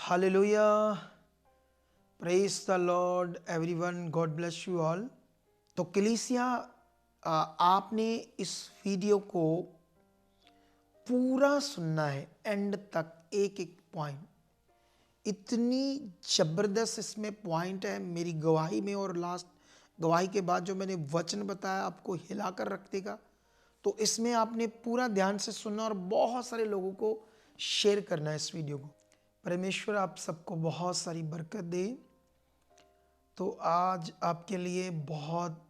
Hallelujah, praise the Lord everyone, God bless you all. तो कलीसिया, आपने इस वीडियो को पूरा सुनना है एंड तक, एक एक पॉइंट। इतनी ज़बरदस्त इसमें पॉइंट है मेरी गवाही में, और लास्ट गवाही के बाद जो मैंने वचन बताया आपको हिलाकर रख देगा। तो इसमें आपने पूरा ध्यान से सुनना और बहुत सारे लोगों को शेयर करना है इस वीडियो को। परमेश्वर आप सबको बहुत सारी बरकत दे। तो आज आपके लिए बहुत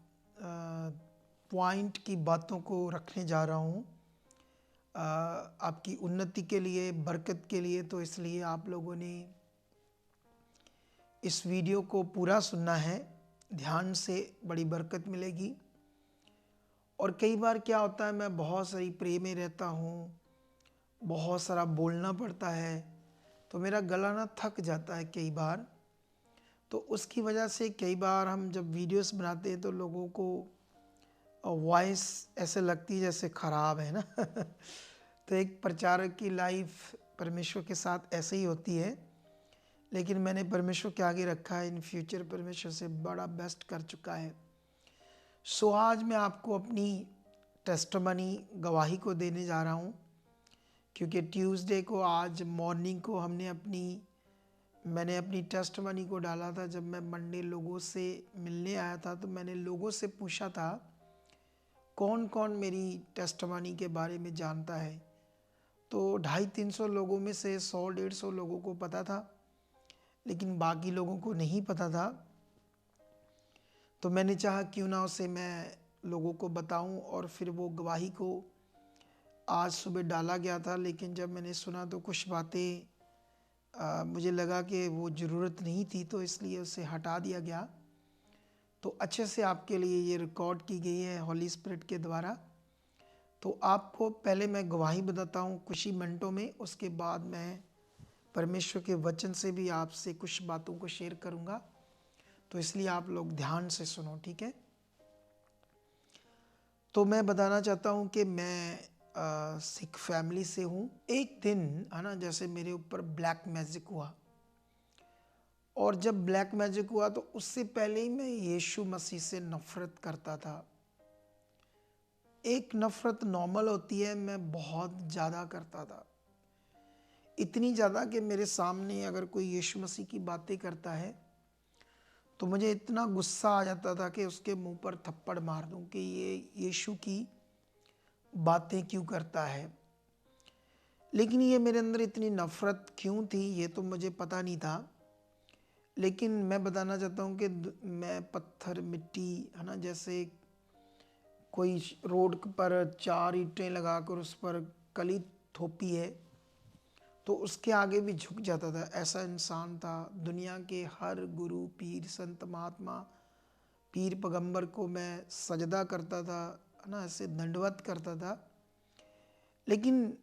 पॉइंट की बातों को रखने जा रहा हूँ, आपकी उन्नति के लिए, बरकत के लिए। तो इसलिए आप लोगों ने इस वीडियो को पूरा सुनना है, ध्यान से, बड़ी बरकत मिलेगी। और कई बार क्या होता है, मैं बहुत सारी प्रे में रहता हूँ, बहुत सारा बोलना पड़ता है, तो मेरा गला ना थक जाता है कई बार। तो उसकी वजह से कई बार हम जब वीडियोस बनाते हैं तो लोगों को वॉइस ऐसे लगती है जैसे ख़राब है ना। तो एक प्रचारक की लाइफ परमेश्वर के साथ ऐसे ही होती है, लेकिन मैंने परमेश्वर के आगे रखा है, इन फ्यूचर परमेश्वर से बड़ा बेस्ट कर चुका है। सो आज मैं आपको अपनी टेस्टमनी, गवाही को देने जा रहा हूँ, क्योंकि ट्यूसडे को, आज मॉर्निंग को मैंने अपनी टेस्टमनी को डाला था। जब मैं मंडे लोगों से मिलने आया था तो मैंने लोगों से पूछा था कौन कौन मेरी टेस्टमनी के बारे में जानता है। तो 250-300 लोगों में से 100-150 लोगों को पता था, लेकिन बाकी लोगों को नहीं पता था। तो मैंने चाहा क्यों ना उसे मैं लोगों को बताऊं, और फिर वो गवाही को आज सुबह डाला गया था। लेकिन जब मैंने सुना तो कुछ बातें मुझे लगा कि वो ज़रूरत नहीं थी, तो इसलिए उसे हटा दिया गया। तो अच्छे से आपके लिए ये रिकॉर्ड की गई है हॉली स्पिरिट के द्वारा। तो आपको पहले मैं गवाही बताता हूँ कुछ ही मिनटों में, उसके बाद मैं परमेश्वर के वचन से भी आपसे कुछ बातों को शेयर करूँगा। तो इसलिए आप लोग ध्यान से सुनो, ठीक है। तो मैं बताना चाहता हूँ कि मैं सिख फैमिली से हूँ। एक दिन है ना, जैसे मेरे ऊपर ब्लैक मैजिक हुआ, और जब ब्लैक मैजिक हुआ तो उससे पहले ही मैं यीशु मसीह से नफ़रत करता था। एक नफ़रत नॉर्मल होती है, मैं बहुत ज़्यादा करता था। इतनी ज़्यादा कि मेरे सामने अगर कोई यीशु मसीह की बातें करता है तो मुझे इतना गुस्सा आ जाता था कि उसके मुंह पर थप्पड़ मार दूं कि ये यीशु की बातें क्यों करता है। लेकिन ये मेरे अंदर इतनी नफ़रत क्यों थी ये तो मुझे पता नहीं था। लेकिन मैं बताना चाहता हूँ कि मैं पत्थर, मिट्टी, है ना, जैसे कोई रोड पर 4 ईंटें लगाकर उस पर कली थोपी है तो उसके आगे भी झुक जाता था, ऐसा इंसान था। दुनिया के हर गुरु, पीर, संत, महात्मा, पीर, पैगंबर को मैं सजदा करता था, है ना, ऐसे दंडवत करता था। लेकिन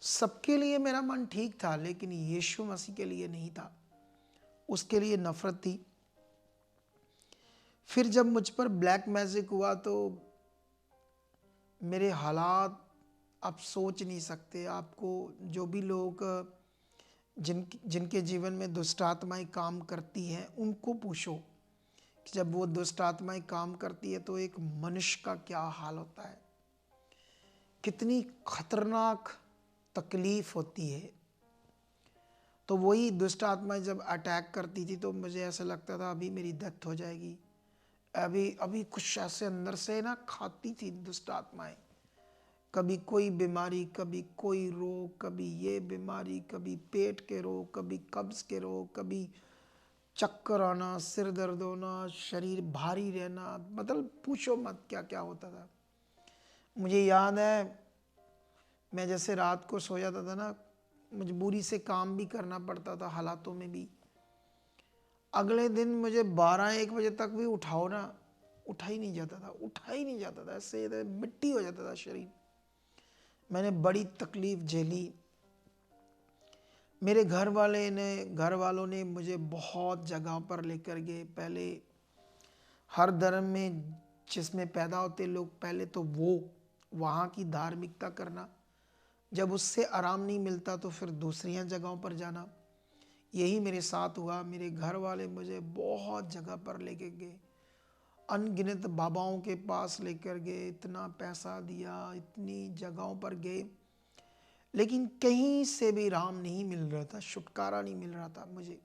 सबके लिए मेरा मन ठीक था, लेकिन यीशु मसीह के लिए नहीं था, उसके लिए नफ़रत थी। फिर जब मुझ पर ब्लैक मैजिक हुआ तो मेरे हालात आप सोच नहीं सकते। आपको जो भी लोग जिनके जीवन में दुष्ट आत्माएं काम करती हैं उनको पूछो कि जब वो दुष्ट आत्माएं काम करती है तो एक मनुष्य का क्या हाल होता है, कितनी खतरनाक तकलीफ होती है। तो वही दुष्ट आत्माएं जब अटैक करती थी तो मुझे ऐसा लगता था अभी मेरी डेथ हो जाएगी। अभी अभी कुछ ऐसे अंदर से ना खाती थी दुष्ट आत्माएं। कभी कोई बीमारी, कभी कोई रोग, कभी ये बीमारी, कभी पेट के रोग, कभी कब्ज़ के रोग, कभी चक्कर आना, सिर दर्द होना, शरीर भारी रहना, मतलब पूछो मत क्या क्या होता था। मुझे याद है, मैं जैसे रात को सो जाता था ना, मजबूरी से काम भी करना पड़ता था हालातों में भी। अगले दिन मुझे 12-1 बजे तक भी उठाओ ना, उठा ही नहीं जाता था, उठा ही नहीं जाता था, ऐसे मिट्टी हो जाता था शरीर। मैंने बड़ी तकलीफ झेली। मेरे घर वालों ने मुझे बहुत जगह पर लेकर गए। पहले हर धर्म में जिसमें पैदा होते लोग, पहले तो वो वहाँ की धार्मिकता करना, जब उससे आराम नहीं मिलता तो फिर दूसरी जगहों पर जाना। यही मेरे साथ हुआ। मेरे घर वाले मुझे बहुत जगह पर लेके गए, अनगिनत बाबाओं के पास लेकर गए, इतना पैसा दिया, इतनी जगहों पर गए, लेकिन कहीं से भी राम नहीं मिल रहा था, छुटकारा नहीं मिल रहा था मुझे।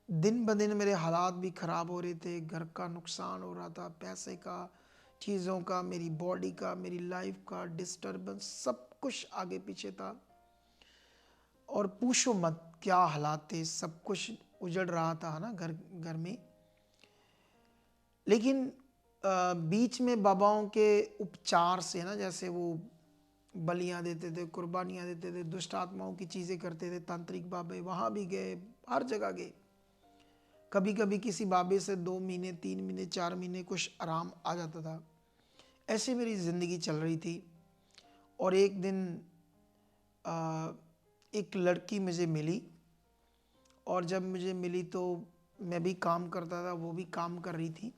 दिन ब दिन मेरे हालात भी ख़राब हो रहे थे, घर का नुकसान हो रहा था, पैसे का, चीज़ों का, मेरी बॉडी का, मेरी लाइफ का डिस्टर्बेंस, सब कुछ आगे पीछे था। और पूछो मत क्या हालात थे, सब कुछ उजड़ रहा था ना घर घर में। लेकिन बीच में बाबाओं के उपचार से ना, जैसे वो बलियां देते थे, कुर्बानियां देते थे, दुष्ट आत्माओं की चीज़ें करते थे, तांत्रिक बाबे, वहाँ भी गए, हर जगह गए। कभी कभी किसी बाबे से 2 महीने, 3 महीने, 4 महीने कुछ आराम आ जाता था। ऐसे मेरी ज़िंदगी चल रही थी। और एक दिन आ, एक लड़की मुझे मिली, और जब मुझे मिली तो मैं भी काम करता था, वो भी काम कर रही थी।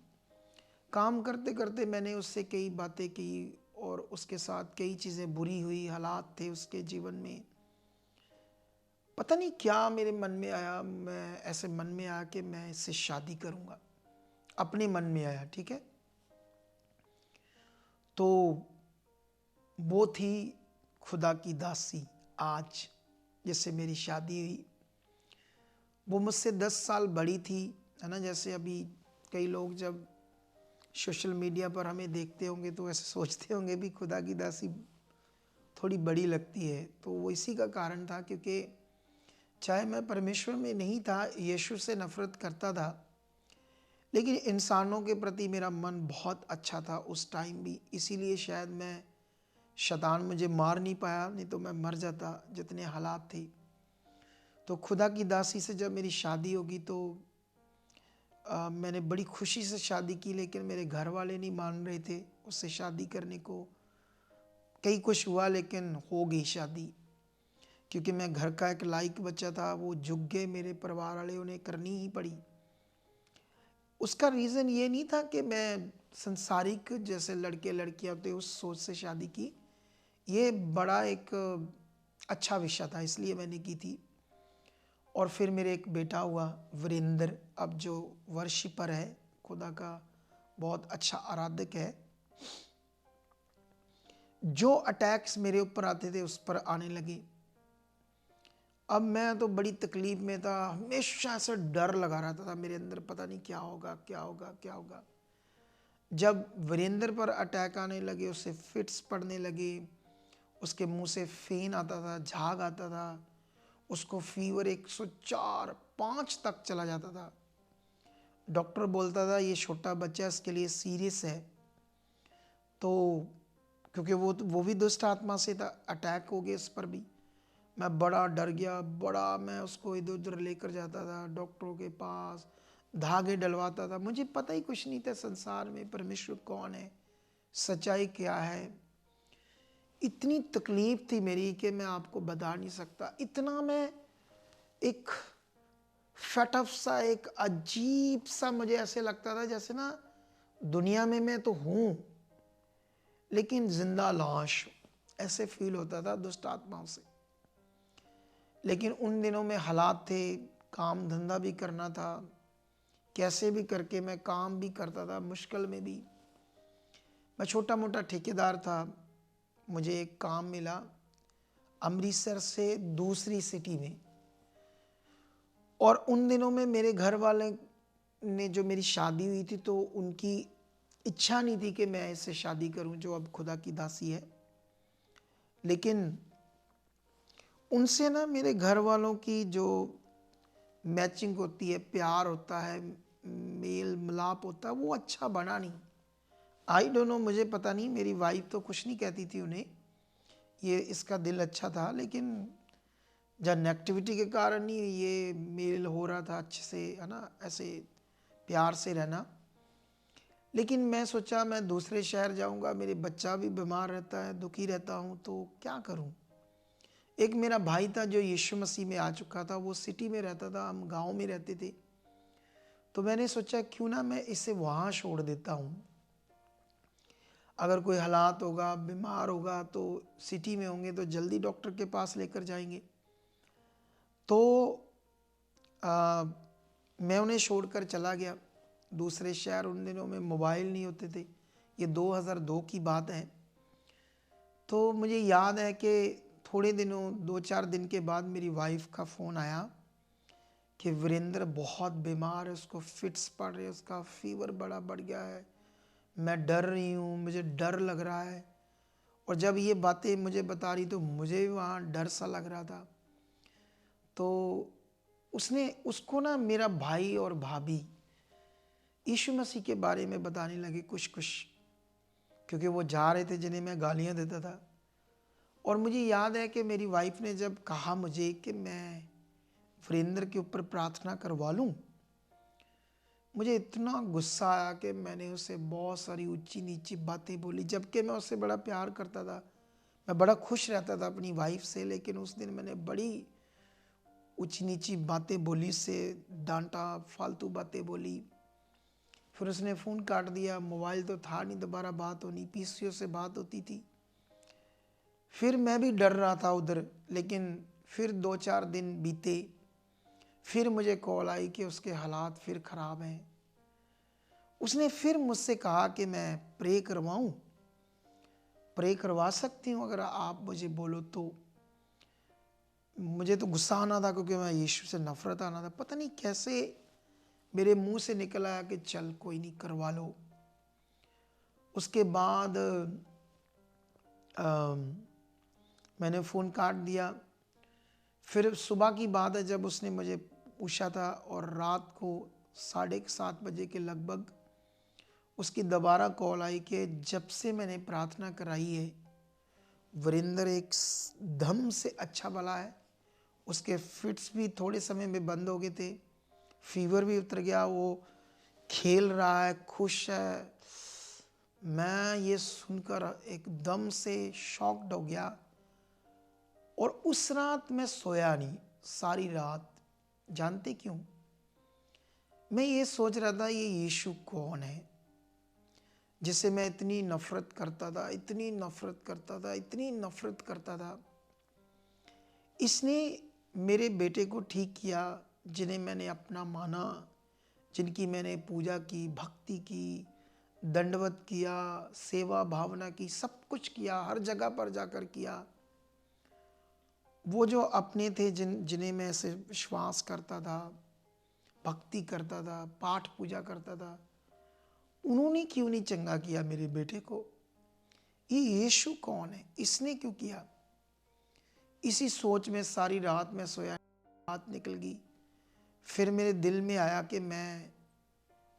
काम करते करते मैंने उससे कई बातें की, और उसके साथ कई चीज़ें बुरी हुई, हालात थे उसके जीवन में। पता नहीं क्या मेरे मन में आया, मैं ऐसे मन में आया कि मैं इससे शादी करूँगा, अपने मन में आया, ठीक है। तो वो थी खुदा की दासी आज, जिससे मेरी शादी हुई। वो मुझसे 10 साल बड़ी थी, है ना। जैसे अभी कई लोग जब सोशल मीडिया पर हमें देखते होंगे तो ऐसे सोचते होंगे भी खुदा की दासी थोड़ी बड़ी लगती है। तो वो इसी का कारण था, क्योंकि चाहे मैं परमेश्वर में नहीं था, यीशु से नफरत करता था, लेकिन इंसानों के प्रति मेरा मन बहुत अच्छा था उस टाइम भी। इसीलिए शायद मैं, शैतान मुझे मार नहीं पाया, नहीं तो मैं मर जाता, जितने हालात थे। तो खुदा की दासी से जब मेरी शादी होगी तो मैंने बड़ी खुशी से शादी की, लेकिन मेरे घर वाले नहीं मान रहे थे उससे शादी करने को। कई कुछ हुआ, लेकिन हो गई शादी। क्योंकि मैं घर का एक लायक बच्चा था, वो झुक गए, मेरे परिवार वाले, उन्हें करनी ही पड़ी। उसका रीज़न ये नहीं था कि मैं संसारिक जैसे लड़के लड़कियां होते उस सोच से शादी की। ये बड़ा एक अच्छा विषय था, इसलिए मैंने की थी। और फिर मेरे एक बेटा हुआ वीरेंद्र, अब जो वर्शिपर है, खुदा का बहुत अच्छा आराधक है। जो अटैक्स मेरे ऊपर आते थे उस पर आने लगे। अब मैं तो बड़ी तकलीफ में था, हमेशा से डर लगा रहता था मेरे अंदर, पता नहीं क्या होगा, क्या होगा, क्या होगा। जब वीरेंद्र पर अटैक आने लगे, उससे फिट्स पड़ने लगे, उसके मुंह से फेन आता था, झाग आता था, उसको फीवर 104, 5 तक चला जाता था। डॉक्टर बोलता था ये छोटा बच्चा, इसके लिए सीरियस है। तो क्योंकि वो भी दुष्ट आत्मा से था, अटैक हो गया इस पर भी। मैं बड़ा डर गया, बड़ा मैं उसको इधर उधर लेकर जाता था डॉक्टरों के पास, धागे डलवाता था। मुझे पता ही कुछ नहीं था संसार में परमेश्वर कौन है, सच्चाई क्या है। इतनी तकलीफ थी मेरी कि मैं आपको बता नहीं सकता। इतना मैं एक फटअप सा, एक अजीब सा, मुझे ऐसे लगता था जैसे ना दुनिया में मैं तो हूँ लेकिन जिंदा लाश, ऐसे फील होता था दुष्ट आत्माओं से। लेकिन उन दिनों में हालात थे, काम धंधा भी करना था, कैसे भी करके मैं काम भी करता था, मुश्किल में भी। मैं छोटा मोटा ठेकेदार था। मुझे एक काम मिला अमृतसर से दूसरी सिटी में। और उन दिनों में मेरे घर वाले ने, जो मेरी शादी हुई थी, तो उनकी इच्छा नहीं थी कि मैं इससे शादी करूं जो अब खुदा की दासी है। लेकिन उनसे ना मेरे घर वालों की जो मैचिंग होती है, प्यार होता है, मेल मिलाप होता है, वो अच्छा बना नहीं। आई डोंट नो, मुझे पता नहीं, मेरी वाइफ तो कुछ नहीं कहती थी उन्हें, ये इसका दिल अच्छा था। लेकिन जब नेगेटिविटी के कारण ही ये मेल हो रहा था अच्छे से, है ना, ऐसे प्यार से रहना। लेकिन मैं सोचा मैं दूसरे शहर जाऊंगा, मेरे बच्चा भी बीमार रहता है, दुखी रहता हूँ, तो क्या करूँ। एक मेरा भाई था जो यीशु मसीह में आ चुका था, वो सिटी में रहता था, हम गांव में रहते थे। तो मैंने सोचा क्यों ना मैं इसे वहाँ छोड़ देता हूँ। अगर कोई हालात होगा, बीमार होगा, तो सिटी में होंगे तो जल्दी डॉक्टर के पास लेकर जाएंगे। तो आ, मैं उन्हें छोड़कर चला गया दूसरे शहर। उन दिनों में मोबाइल नहीं होते थे, ये 2002 की बात है। तो मुझे याद है कि थोड़े दिनों 2-4 दिन के बाद मेरी वाइफ का फ़ोन आया कि वीरेंद्र बहुत बीमार है, उसको फिट्स पड़ रहे, उसका फीवर बड़ा बढ़ गया है, मैं डर रही हूँ, मुझे डर लग रहा है। और जब ये बातें मुझे बता रही तो मुझे भी वहाँ डर सा लग रहा था। तो उसने उसको ना मेरा भाई और भाभी यीशु मसीह के बारे में बताने लगे कुछ कुछ, क्योंकि वो जा रहे थे जिन्हें मैं गालियाँ देता था। और मुझे याद है कि मेरी वाइफ ने जब कहा मुझे कि मैं वीरेंद्र के ऊपर प्रार्थना करवा लूँ, मुझे इतना गुस्सा आया कि मैंने उसे बहुत सारी ऊंची नीची बातें बोली, जबकि मैं उससे बड़ा प्यार करता था, मैं बड़ा खुश रहता था अपनी वाइफ से। लेकिन उस दिन मैंने बड़ी ऊंची नीची बातें बोली, से डांटा, फालतू बातें बोली। फिर उसने फ़ोन काट दिया। मोबाइल तो था नहीं, दोबारा बात होनी, पीसीओ से बात होती थी। फिर मैं भी डर रहा था उधर। लेकिन फिर 2-4 दिन बीते, फिर मुझे कॉल आई कि उसके हालात फिर ख़राब हैं। उसने फिर मुझसे कहा कि मैं प्रे करवाऊं, प्रे करवा सकती हूं अगर आप मुझे बोलो तो। मुझे तो गुस्सा आना था क्योंकि मैं यीशु से नफरत आना था। पता नहीं कैसे मेरे मुंह से निकल आया कि चल कोई नहीं, करवा लो। उसके बाद मैंने फ़ोन काट दिया। फिर सुबह की बात है जब उसने मुझे पूछा था, और रात को 7:30 बजे के लगभग उसकी दोबारा कॉल आई कि जब से मैंने प्रार्थना कराई है वीरेंद्र एकदम से अच्छा भला है। उसके फिट्स भी थोड़े समय में बंद हो गए थे, फीवर भी उतर गया, वो खेल रहा है, खुश है। मैं ये सुनकर एकदम से शॉक्ड हो गया। और उस रात मैं सोया नहीं सारी रात। जानते क्यों? मैं ये सोच रहा था ये यीशु कौन है जिसे मैं इतनी नफरत करता था, इतनी नफरत करता था, इतनी नफरत करता था। इसने मेरे बेटे को ठीक किया, जिन्हें मैंने अपना माना, जिनकी मैंने पूजा की, भक्ति की, दंडवत किया, सेवा भावना की, सब कुछ किया, हर जगह पर जाकर किया। वो जो अपने थे जिन्हें मैं ऐसे विश्वास करता था, भक्ति करता था, पाठ पूजा करता था, उन्होंने क्यों नहीं चंगा किया मेरे बेटे को? ये यीशु कौन है? इसने क्यों किया? इसी सोच में सारी रात में सोया, रात निकल गई। फिर मेरे दिल में आया कि मैं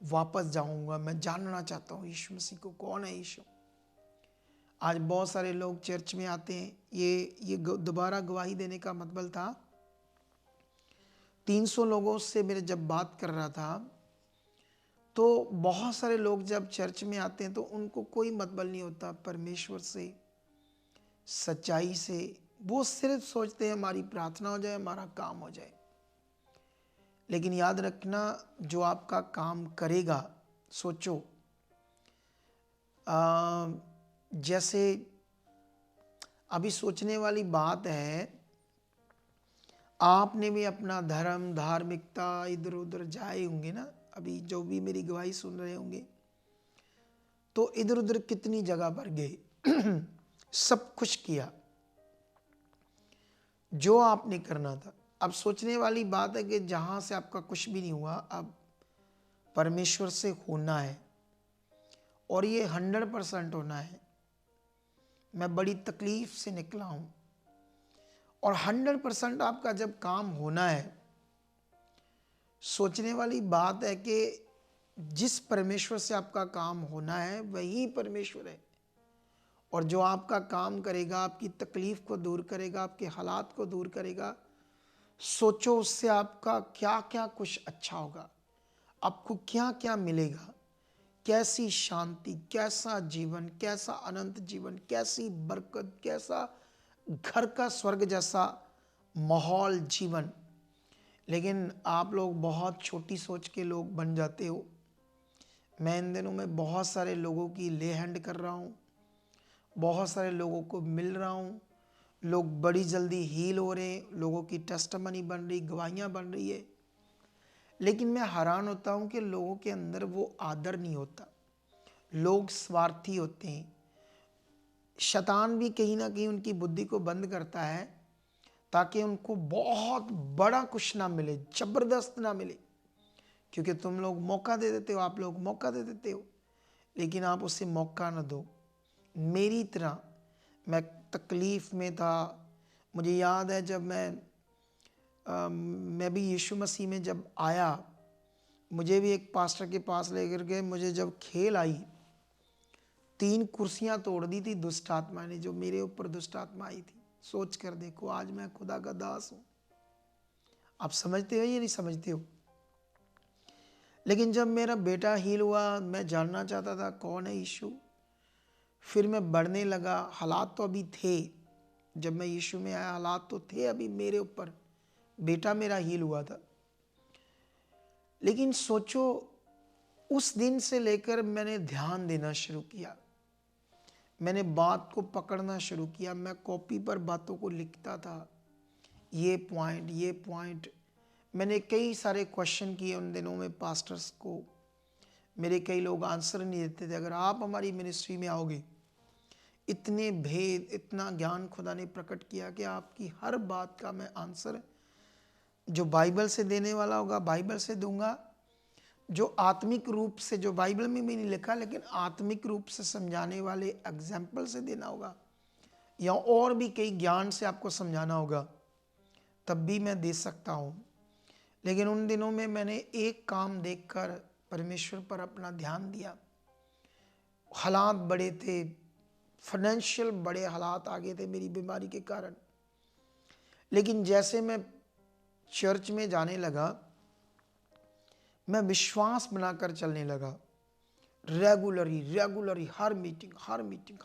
वापस जाऊंगा, मैं जानना चाहता हूँ यीशु मसीह को, कौन है यीशु। आज बहुत सारे लोग चर्च में आते हैं। ये दोबारा गवाही देने का मतलब था। 300 लोगों से मेरे जब बात कर रहा था तो बहुत सारे लोग जब चर्च में आते हैं तो उनको कोई मतलब नहीं होता परमेश्वर से, सच्चाई से। वो सिर्फ सोचते हैं हमारी प्रार्थना हो जाए, हमारा काम हो जाए। लेकिन याद रखना, जो आपका काम करेगा, सोचो जैसे अभी सोचने वाली बात है, आपने भी अपना धर्म, धार्मिकता इधर उधर जाए होंगे ना। अभी जो भी मेरी गवाही सुन रहे होंगे तो इधर उधर कितनी जगह पर गए सब कुछ किया जो आपने करना था। अब सोचने वाली बात है कि जहां से आपका कुछ भी नहीं हुआ, अब परमेश्वर से होना है, और ये 100% होना है। मैं बड़ी तकलीफ से निकला हूं, और 100% आपका जब काम होना है, सोचने वाली बात है कि जिस परमेश्वर से आपका काम होना है वही परमेश्वर है। और जो आपका काम करेगा, आपकी तकलीफ को दूर करेगा, आपके हालात को दूर करेगा। सोचो उससे आपका क्या क्या कुछ अच्छा होगा, आपको क्या क्या मिलेगा, कैसी शांति, कैसा जीवन, कैसा अनंत जीवन, कैसी बरकत, कैसा घर का स्वर्ग जैसा माहौल, जीवन। लेकिन आप लोग बहुत छोटी सोच के लोग बन जाते हो। मैं इन दिनों में बहुत सारे लोगों की ले हैंड कर रहा हूँ, बहुत सारे लोगों को मिल रहा हूँ। लोग बड़ी जल्दी हील हो रहे हैं, लोगों की टेस्टमनी बन रही, गवाहियाँ बन रही है। लेकिन मैं हैरान होता हूँ कि लोगों के अंदर वो आदर नहीं होता। लोग स्वार्थी होते हैं। शैतान भी कहीं न कहीं उनकी बुद्धि को बंद करता है ताकि उनको बहुत बड़ा कुछ ना मिले, ज़बरदस्त ना मिले। क्योंकि तुम लोग मौका दे देते हो, आप लोग मौका दे देते हो, लेकिन आप उसे मौका ना दो। मेरी तरह मैं तकलीफ़ में था। मुझे याद है जब मैं भी यीशु मसीह में जब आया, मुझे भी एक पास्टर के पास लेकर गए। मुझे जब खेल आई, 3 कुर्सियाँ तोड़ दी थी दुष्ट आत्मा ने, जो मेरे ऊपर दुष्ट आत्मा आई थी। सोच कर देखो, आज मैं खुदा का दास हूँ। आप समझते हो या नहीं समझते हो? लेकिन जब मेरा बेटा हील हुआ, मैं जानना चाहता था कौन है यीशु। फिर मैं बढ़ने लगा। हालात तो अभी थे, जब मैं यीशु में आया हालात तो थे अभी मेरे ऊपर। बेटा मेरा हील हुआ था। लेकिन सोचो, उस दिन से लेकर मैंने ध्यान देना शुरू किया। मैंने बात को पकड़ना शुरू किया। मैं कॉपी पर बातों को लिखता था, ये पॉइंट। मैंने कई सारे क्वेश्चन किए उन दिनों में पास्टर्स को। मेरे कई लोग आंसर नहीं देते थे। अगर आप हमारी मिनिस्ट्री में आओगे, इतने भेद, इतना ज्ञान खुदा ने प्रकट किया कि आपकी हर बात का मैं आंसर जो बाइबल से देने वाला होगा बाइबल से दूंगा, जो आत्मिक रूप से, जो बाइबल में भी नहीं लिखा लेकिन आत्मिक रूप से समझाने वाले एग्जाम्पल से देना होगा, या और भी कई ज्ञान से आपको समझाना होगा, तब भी मैं दे सकता हूँ। लेकिन उन दिनों में मैंने एक काम देखकर परमेश्वर पर अपना ध्यान दिया। हालात बड़े थे, फाइनेंशियल बड़े हालात आ गए थे मेरी बीमारी के कारण। लेकिन जैसे मैं चर्च में जाने लगा, मैं विश्वास बनाकर चलने लगा। रेगुलरी हर मीटिंग।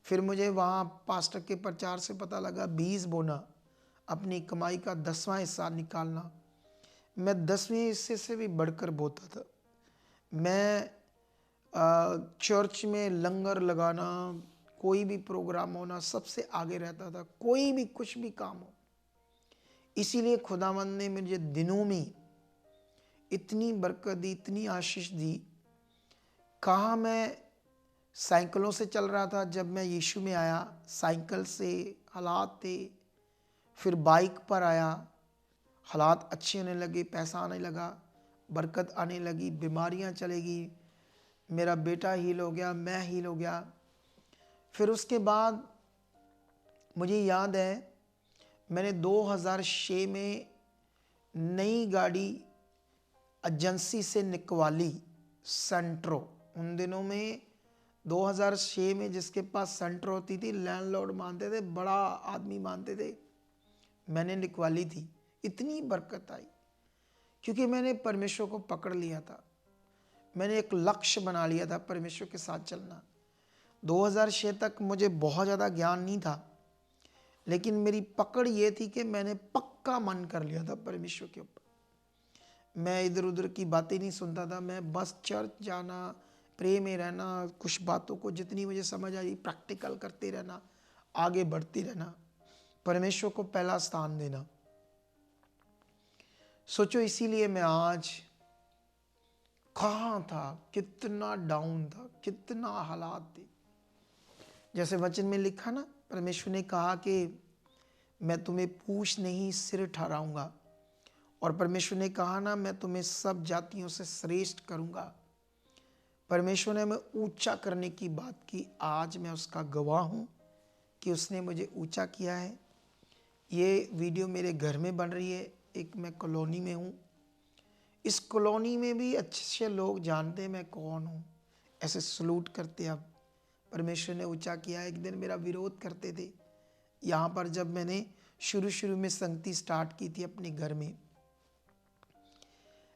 फिर मुझे वहाँ पास्टर के प्रचार से पता लगा 20 बोना, अपनी कमाई का 10वां हिस्सा निकालना। मैं 10वें हिस्से से भी बढ़कर बोता था। मैं चर्च में लंगर लगाना, कोई भी प्रोग्राम होना, सबसे आगे रहता था, कोई भी कुछ भी काम हो। इसीलिए खुदावंद ने मुझे दिनों में इतनी बरकत दी, इतनी आशीष दी। कहाँ मैं साइकिलों से चल रहा था, जब मैं यीशु में आया साइकिल से हालात थे। फिर बाइक पर आया, हालात अच्छे होने लगे, पैसा आने लगा, बरकत आने लगी, बीमारियां चलेगी, मेरा बेटा हील हो गया, मैं हील हो गया। फिर उसके बाद मुझे याद है, मैंने 2006 में नई गाड़ी एजेंसी से निकवाली, सेंट्रो। उन दिनों में 2006 में जिसके पास सेंट्रो होती थी, लैंडलॉर्ड मानते थे, बड़ा आदमी मानते थे। मैंने निकवाली थी। इतनी बरकत आई क्योंकि मैंने परमेश्वर को पकड़ लिया था। मैंने एक लक्ष्य बना लिया था परमेश्वर के साथ चलना। 2006 तक मुझे बहुत ज़्यादा ज्ञान नहीं था, लेकिन मेरी पकड़ ये थी कि मैंने पक्का मन कर लिया था परमेश्वर के ऊपर। मैं इधर उधर की बातें नहीं सुनता था। मैं बस चर्च जाना, प्रे में रहना, कुछ बातों को जितनी मुझे समझ आई प्रैक्टिकल करते रहना, आगे बढ़ते रहना, परमेश्वर को पहला स्थान देना। सोचो, इसीलिए मैं आज कहाँ था, कितना डाउन था, कितना हालात थे। जैसे वचन में लिखा ना, परमेश्वर ने कहा कि मैं तुम्हें पूछ नहीं सिर ठहराऊंगा। और परमेश्वर ने कहा ना, मैं तुम्हें सब जातियों से श्रेष्ठ करूंगा। परमेश्वर ने हमें ऊंचा करने की बात की। आज मैं उसका गवाह हूँ कि उसने मुझे ऊंचा किया है। ये वीडियो मेरे घर में बन रही है। एक मैं कॉलोनी में हूँ। इस कॉलोनी में भी अच्छे लोग जानते हैं मैं कौन हूँ, ऐसे सलूट करते। अब परमेश्वर ने ऊंचा किया। एक दिन मेरा विरोध करते थे यहाँ पर, जब मैंने शुरू में संगति स्टार्ट की थी अपने घर में।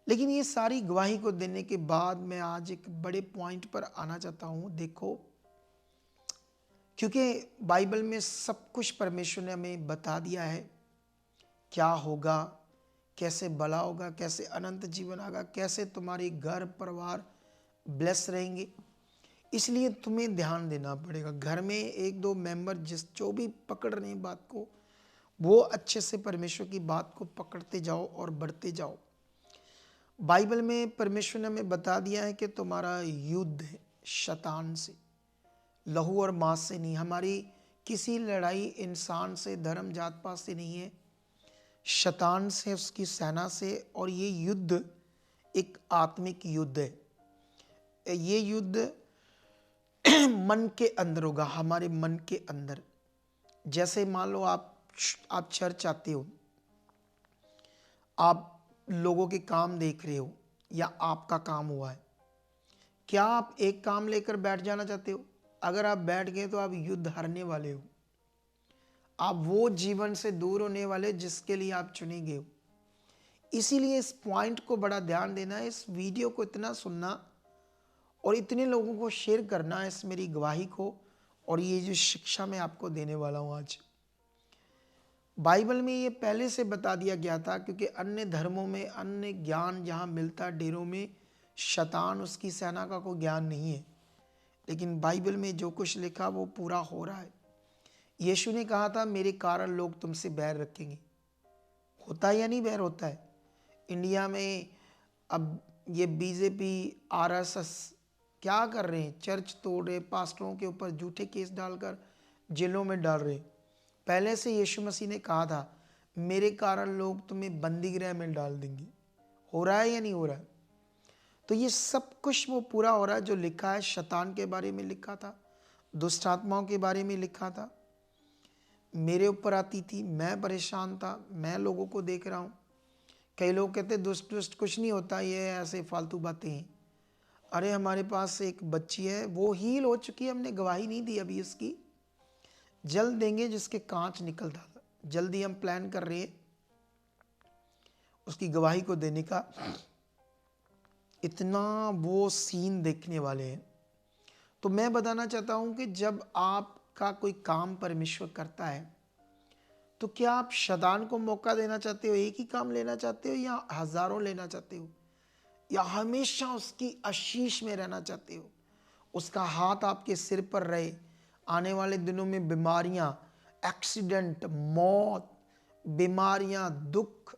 लेकिन ये सारी गवाही को देने के बाद मैं आज एक बड़े पॉइंट पर आना चाहता हूँ। देखो, क्योंकि बाइबल में सब कुछ परमेश्वर ने हमें बता दिया है, क्या होगा, कैसे भला होगा, कैसे अनंत जीवन आएगा, कैसे तुम्हारे घर परिवार ब्लेस रहेंगे। इसलिए तुम्हें ध्यान देना पड़ेगा। घर में एक दो मेंबर जो भी पकड़ रहे हैं बात को, वो अच्छे से परमेश्वर की बात को पकड़ते जाओ और बढ़ते जाओ। बाइबल में परमेश्वर ने हमें बता दिया है कि तुम्हारा युद्ध है शैतान से, लहू और मांस से नहीं। हमारी किसी लड़ाई इंसान से, धर्म जात पात से नहीं है, शैतान से, उसकी सेना से। और ये युद्ध एक आत्मिक युद्ध है। ये युद्ध मन के अंदर होगा, हमारे मन के अंदर। जैसे मान लो आप चर्च आते हो, आप लोगों के काम देख रहे हो या आपका काम हुआ है, क्या आप एक काम लेकर बैठ जाना चाहते हो? अगर आप बैठ गए तो आप युद्ध हारने वाले हो। आप वो जीवन से दूर होने वाले जिसके लिए आप चुने गए हो। इसीलिए इस पॉइंट को बड़ा ध्यान देना है, इस वीडियो को इतना सुनना और इतने लोगों को शेयर करना, इस मेरी गवाही को और ये जो शिक्षा मैं आपको देने वाला हूँ आज। बाइबल में ये पहले से बता दिया गया था, क्योंकि अन्य धर्मों में, अन्य ज्ञान जहाँ मिलता डेरों में, शैतान उसकी सेना का कोई ज्ञान नहीं है। लेकिन बाइबल में जो कुछ लिखा वो पूरा हो रहा है। यीशु ने कहा था मेरे कारण लोग तुमसे बैर रखेंगे। होता है या नहीं बैर होता है? इंडिया में अब ये बीजेपी, आरएसएस क्या कर रहे हैं? चर्च तोड़ रहे, पास्टरों के ऊपर झूठे केस डालकर जेलों में डाल रहे। पहले से यीशु मसीह ने कहा था मेरे कारण लोग तुम्हें बंदी गृह में डाल देंगे। हो रहा है या नहीं हो रहा है? तो ये सब कुछ वो पूरा हो रहा है जो लिखा है। शैतान के बारे में लिखा था, दुष्ट आत्माओं के बारे में लिखा था। मेरे ऊपर आती थी, मैं परेशान था, मैं लोगों को देख रहा हूँ। कई लोग कहते दुष्ट दुष्ट कुछ नहीं होता, ये ऐसे फालतू बातें हैं। अरे हमारे पास एक बच्ची है, वो हील हो चुकी है, हमने गवाही नहीं दी अभी इसकी, जल्द देंगे, जिसके कांच निकलता था। जल्दी हम प्लान कर रहे हैं उसकी गवाही को देने का। इतना वो सीन देखने वाले हैं। तो मैं बताना चाहता हूं कि जब आपका कोई काम परमेश्वर करता है तो क्या आप शैतान को मौका देना चाहते हो? एक ही काम लेना चाहते हो या हजारों लेना चाहते हो? या हमेशा उसकी आशीष में रहना चाहते हो? उसका हाथ आपके सिर पर रहे। आने वाले दिनों में बीमारियां, एक्सीडेंट, मौत, बीमारियां, दुख,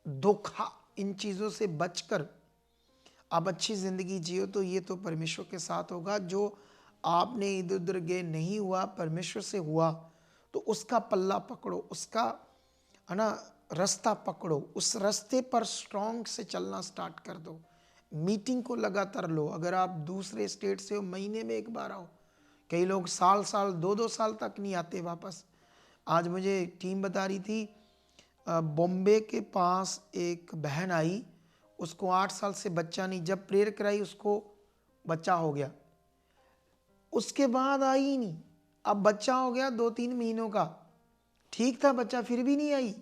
धोखा, इन चीज़ों से बचकर आप अच्छी ज़िंदगी जियो तो ये तो परमेश्वर के साथ होगा। जो आपने इधर उधर गए नहीं हुआ, परमेश्वर से हुआ, तो उसका पल्ला पकड़ो, उसका है ना रास्ता पकड़ो, उस रास्ते पर स्ट्रॉन्ग से चलना स्टार्ट कर दो। मीटिंग को लगातार लो। अगर आप दूसरे स्टेट से हो, महीने में एक बार आओ। कई लोग साल साल, 2-2 साल तक नहीं आते वापस। आज मुझे टीम बता रही थी, बॉम्बे के पास एक बहन आई, उसको 8 साल से बच्चा नहीं, जब प्रेयर कराई उसको बच्चा हो गया, उसके बाद आई ही नहीं। अब बच्चा हो गया 2-3 महीनों का, ठीक था बच्चा, फिर भी नहीं आई।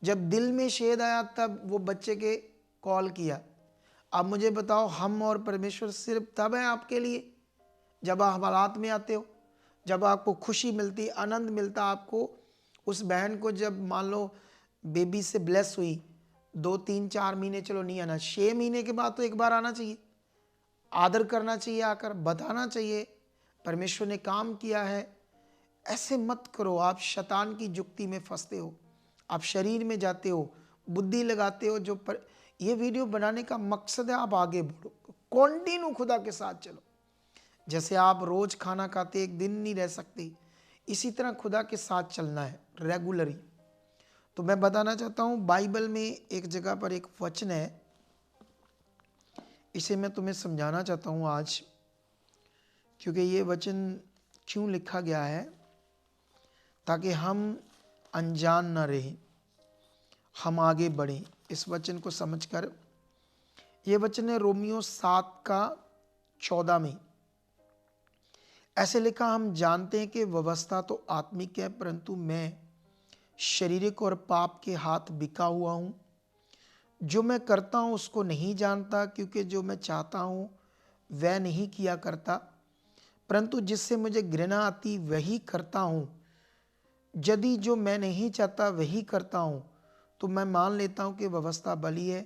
जब दिल में शेद आया तब वो बच्चे के कॉल किया। अब मुझे बताओ, हम और परमेश्वर सिर्फ तब है आपके लिए जब आप हालात में आते हो, जब आपको खुशी मिलती, आनंद मिलता आपको। उस बहन को जब मान लो बेबी से ब्लेस हुई, 2-3-4 महीने चलो नहीं आना, 6 महीने के बाद तो एक बार आना चाहिए, आदर करना चाहिए, आकर बताना चाहिए परमेश्वर ने काम किया है। ऐसे मत करो। आप शैतान की जुक्ति में फंसते हो, आप शरीर में जाते हो, बुद्धि लगाते हो। ये वीडियो बनाने का मकसद है आप आगे बढ़ो, कॉन्टिन्यू खुदा के साथ चलो। जैसे आप रोज खाना खाते, एक दिन नहीं रह सकते, इसी तरह खुदा के साथ चलना है रेगुलरी। तो मैं बताना चाहता हूँ, बाइबल में एक जगह पर एक वचन है, इसे मैं तुम्हें समझाना चाहता हूँ आज, क्योंकि ये वचन क्यों लिखा गया है, ताकि हम अनजान ना रहें, हम आगे बढ़ें इस वचन को समझकर। ये वचन है रोमियो 7:14 में। ऐसे लिखा, हम जानते हैं कि व्यवस्था तो आत्मिक है, परंतु मैं शारीरिक और पाप के हाथ बिका हुआ हूँ। जो मैं करता हूँ उसको नहीं जानता, क्योंकि जो मैं चाहता हूँ वह नहीं किया करता, परंतु जिससे मुझे घृणा आती वही करता हूँ। यदि जो मैं नहीं चाहता वही करता हूँ तो मैं मान लेता हूँ कि व्यवस्था भली है।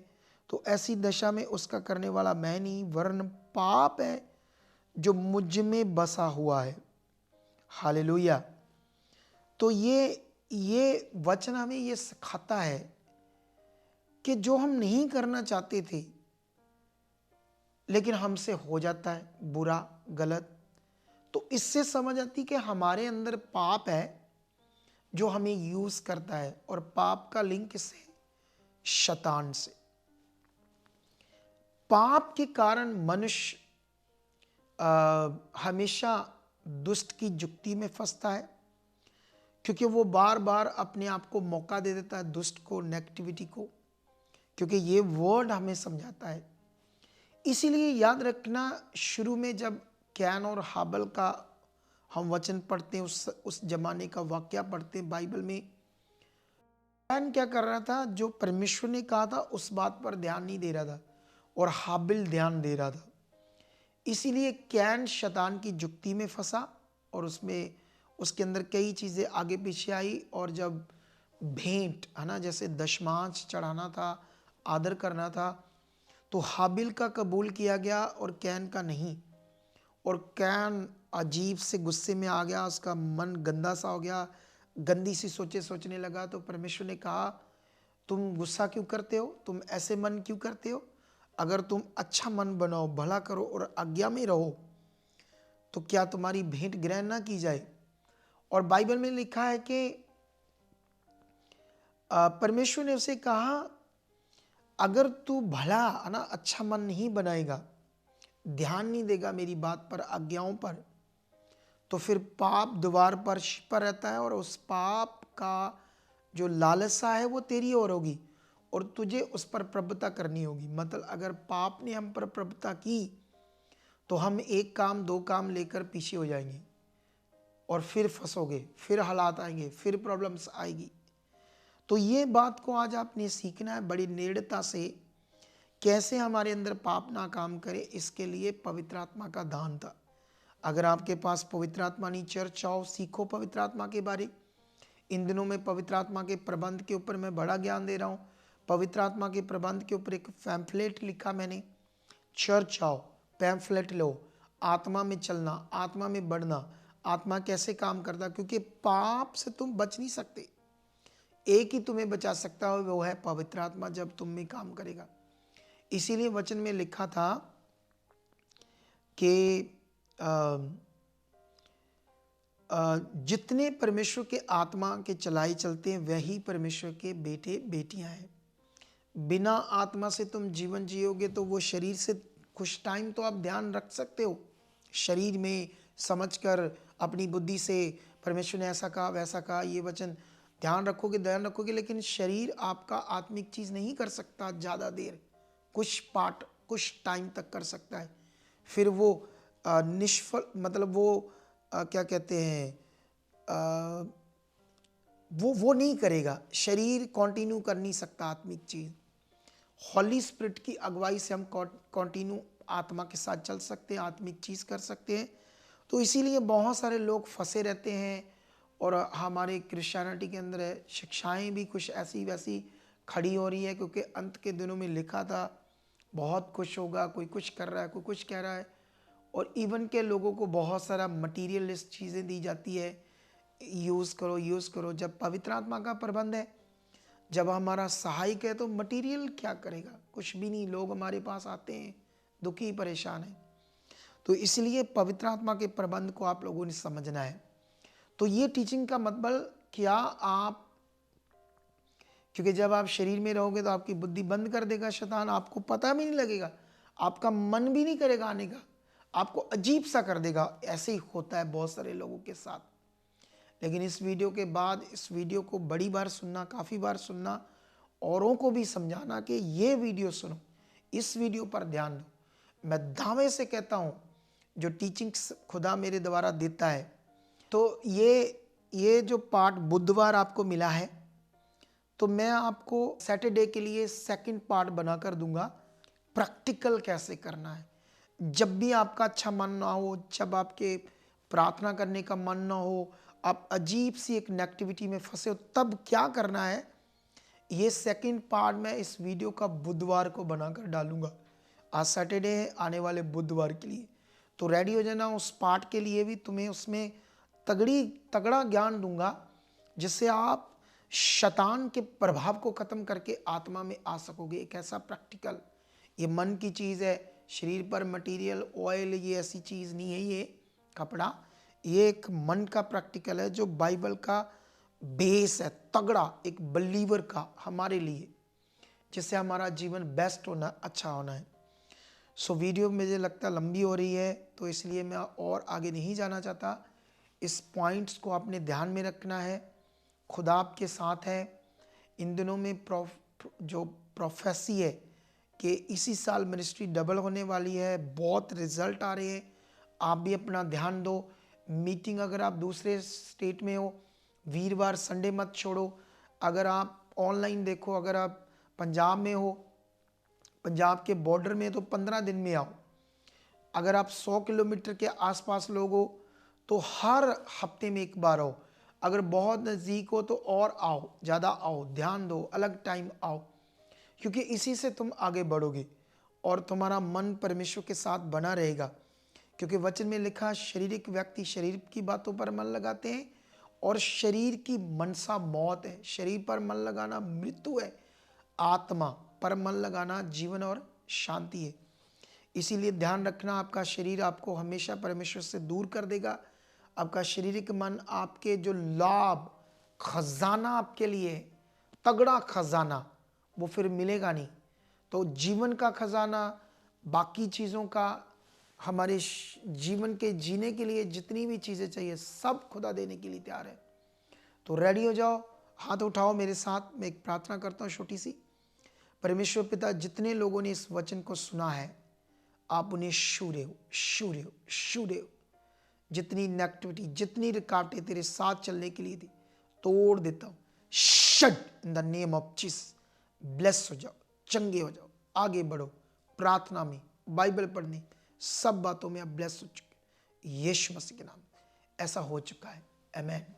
तो ऐसी दशा में उसका करने वाला मैं नहीं, वरन पाप है जो मुझ में बसा हुआ है। हालेलुया। तो ये वचन हमें ये सिखाता है कि जो हम नहीं करना चाहते थे लेकिन हमसे हो जाता है बुरा, गलत, तो इससे समझ आती कि हमारे अंदर पाप है जो हमें यूज करता है। और पाप का लिंक किससे? शैतान से। पाप के कारण मनुष्य हमेशा दुष्ट की जुक्ति में फंसता है, क्योंकि वो बार बार अपने आप को मौका दे देता है दुष्ट को, नेगेटिविटी को, क्योंकि ये वर्ड हमें समझाता है। इसीलिए याद रखना, शुरू में जब कैन और हाबल का हम वचन पढ़ते हैं, उस जमाने का वाकया पढ़ते हैं बाइबल में, कैन क्या कर रहा था? जो परमेश्वर ने कहा था उस बात पर ध्यान नहीं दे रहा था, और हाबिल ध्यान दे रहा था। इसीलिए कैन शैतान की जुक्ति में फंसा, और उसके अंदर कई चीज़ें आगे पीछे आई। और जब भेंट है ना, जैसे दशमांश चढ़ाना था, आदर करना था, तो हाबिल का कबूल किया गया और कैन का नहीं। और कैन अजीब से गुस्से में आ गया, उसका मन गंदा सा हो गया, गंदी सी सोचने लगा। तो परमेश्वर ने कहा, तुम गुस्सा क्यों करते हो? तुम ऐसे मन क्यों करते हो? अगर तुम अच्छा मन बनाओ, भला करो और आज्ञा में रहो, तो क्या तुम्हारी भेंट ग्रहण ना की जाए? और बाइबल में लिखा है कि परमेश्वर ने उसे कहा, अगर तू भला है ना, अच्छा मन नहीं बनाएगा, ध्यान नहीं देगा मेरी बात पर, आज्ञाओं पर, तो फिर पाप द्वार पर छिपा रहता है, और उस पाप का जो लालसा है वो तेरी ओर होगी, और तुझे उस पर प्रभुता करनी होगी। मतलब अगर पाप ने हम पर प्रभुता की, तो हम एक काम दो काम लेकर पीछे हो जाएंगे, और फिर फंसोगे, फिर हालात आएंगे, फिर प्रॉब्लम्स आएगी। तो ये बात को आज आपने सीखना है बड़ी नेड़ता से, कैसे हमारे अंदर पाप ना काम करे। इसके लिए पवित्र आत्मा का दान था। अगर आपके पास पवित्र आत्मा नहीं, चर्च आओ, सीखो पवित्र आत्मा के बारे। इन दिनों में पवित्र आत्मा के प्रबंध के ऊपर मैं बड़ा ज्ञान दे रहा हूँ। पवित्र आत्मा के प्रबंध के ऊपर एक पैम्फलेट लिखा मैंने, चर्च आओ, पैम्फलेट लो, आत्मा में चलना, आत्मा में बढ़ना, आत्मा कैसे काम करता, क्योंकि पाप से तुम बच नहीं सकते। एक ही तुम्हें बचा सकता हो, वो है पवित्र आत्मा, जब तुम में काम करेगा। इसीलिए वचन में लिखा था कि जितने परमेश्वर के आत्मा के चलाए चलते हैं वही परमेश्वर के बेटे बेटियां हैं। बिना आत्मा से तुम जीवन जियोगे तो वो शरीर से कुछ टाइम तो आप ध्यान रख सकते हो, शरीर में समझकर अपनी बुद्धि से, परमेश्वर ने ऐसा कहा वैसा कहा, ये वचन ध्यान रखोगे, लेकिन शरीर आपका आत्मिक चीज़ नहीं कर सकता ज़्यादा देर, कुछ पार्ट कुछ टाइम तक कर सकता है, फिर वो निष्फल, मतलब वो क्या कहते हैं, वो नहीं करेगा, शरीर कंटिन्यू कर नहीं सकता आत्मिक चीज़। हॉली स्पिरिट की अगुवाई से हम कंटिन्यू आत्मा के साथ चल सकते हैं, आत्मिक चीज़ कर सकते हैं। तो इसीलिए बहुत सारे लोग फंसे रहते हैं, और हमारे क्रिश्चियनिटी के अंदर शिक्षाएं भी कुछ ऐसी वैसी खड़ी हो रही है, क्योंकि अंत के दिनों में लिखा था बहुत कुछ होगा, कोई कुछ कर रहा है, कोई कुछ कह रहा है, और इवन के लोगों को बहुत सारा मटीरियलिस्ट चीज़ें दी जाती है, यूज़ करो। जब पवित्र आत्मा का प्रबंध है, जब हमारा सहायक है, तो मटेरियल क्या करेगा? कुछ भी नहीं। लोग हमारे पास आते हैं दुखी परेशान हैं। तो इसलिए पवित्र आत्मा के प्रबंध को आप लोगों ने समझना है। तो ये टीचिंग का मतलब क्या, आप, क्योंकि जब आप शरीर में रहोगे तो आपकी बुद्धि बंद कर देगा शैतान, आपको पता भी नहीं लगेगा, आपका मन भी नहीं करेगा आने का, आपको अजीब सा कर देगा। ऐसे ही होता है बहुत सारे लोगों के साथ। लेकिन इस वीडियो के बाद, इस वीडियो को बड़ी बार सुनना, काफ़ी बार सुनना, औरों को भी समझाना कि ये वीडियो सुनो, इस वीडियो पर ध्यान दो। मैं दावे से कहता हूँ, जो टीचिंग्स खुदा मेरे द्वारा देता है, तो ये जो पार्ट बुधवार आपको मिला है, तो मैं आपको सैटरडे के लिए सेकंड पार्ट बनाकर दूंगा, प्रैक्टिकल कैसे करना है। जब भी आपका अच्छा मन ना हो, जब आपके प्रार्थना करने का मन ना हो, आप अजीब सी एक नेगेटिविटी में फंसे हो, तब क्या करना है, ये सेकंड पार्ट मैं इस वीडियो का बुधवार को बनाकर डालूंगा। आज सैटरडे है, आने वाले बुधवार के लिए, तो रेडी हो जाना उस पार्ट के लिए भी। तुम्हें उसमें तगड़ा ज्ञान दूंगा, जिससे आप शैतान के प्रभाव को खत्म करके आत्मा में आ सकोगे। एक ऐसा प्रैक्टिकल, ये मन की चीज़ है, शरीर पर मटेरियल ऑयल ये ऐसी चीज़ नहीं है, ये कपड़ा, ये एक मन का प्रैक्टिकल है जो बाइबल का बेस है, तगड़ा एक बिलीवर का हमारे लिए, जिससे हमारा जीवन बेस्ट होना, अच्छा होना है। सो वीडियो मुझे लगता है लंबी हो रही है, तो इसलिए मैं और आगे नहीं जाना चाहता। इस पॉइंट्स को आपने ध्यान में रखना है। खुदा आपके साथ है। इन दिनों में जो प्रोफेसी है कि इसी साल मिनिस्ट्री डबल होने वाली है, बहुत रिजल्ट आ रहे हैं। आप भी अपना ध्यान दो। मीटिंग अगर आप दूसरे स्टेट में हो, वीरवार संडे मत छोड़ो। अगर आप ऑनलाइन देखो, अगर आप पंजाब में हो, पंजाब के बॉर्डर में, तो 15 दिन में आओ। अगर आप 100 किलोमीटर के आसपास लोग हो तो हर हफ्ते में एक बार आओ। अगर बहुत नज़दीक हो तो और आओ, ज़्यादा आओ, ध्यान दो, अलग टाइम आओ, क्योंकि इसी से तुम आगे बढ़ोगे और तुम्हारा मन परमेश्वर के साथ बना रहेगा। क्योंकि वचन में लिखा, शारीरिक व्यक्ति शरीर की बातों पर मन लगाते हैं और शरीर की मनसा मौत है। शरीर पर मन लगाना मृत्यु है, आत्मा पर मन लगाना जीवन और शांति है। इसीलिए ध्यान रखना, आपका शरीर आपको हमेशा परमेश्वर से दूर कर देगा। आपका शारीरिक मन आपके जो लाभ, खजाना आपके लिए तगड़ा खजाना, वो फिर मिलेगा नहीं। तो जीवन का खजाना, बाकी चीज़ों का, हमारे जीवन के जीने के लिए जितनी भी चीज़ें चाहिए सब खुदा देने के लिए तैयार है। तो रेडी हो जाओ, हाथ उठाओ मेरे साथ। मैं एक प्रार्थना करता हूँ छोटी सी। परमेश्वर पिता, जितने लोगों ने इस वचन को सुना है, आप उन्हें शूरे हो, शूरे हो, शूरे हो। जितनी नेगेटिविटी, जितनी रुकावटें तेरे साथ चलने के लिए थी, तोड़ देता हूँ। Shut in the name of Jesus. Bless हो जाओ, चंगे हो जाओ, आगे बढ़ो प्रार्थना में, बाइबल पढ़ने, सब बातों में आप ब्लेस हो चुके। यीशु मसीह के नाम ऐसा हो चुका है। आमीन।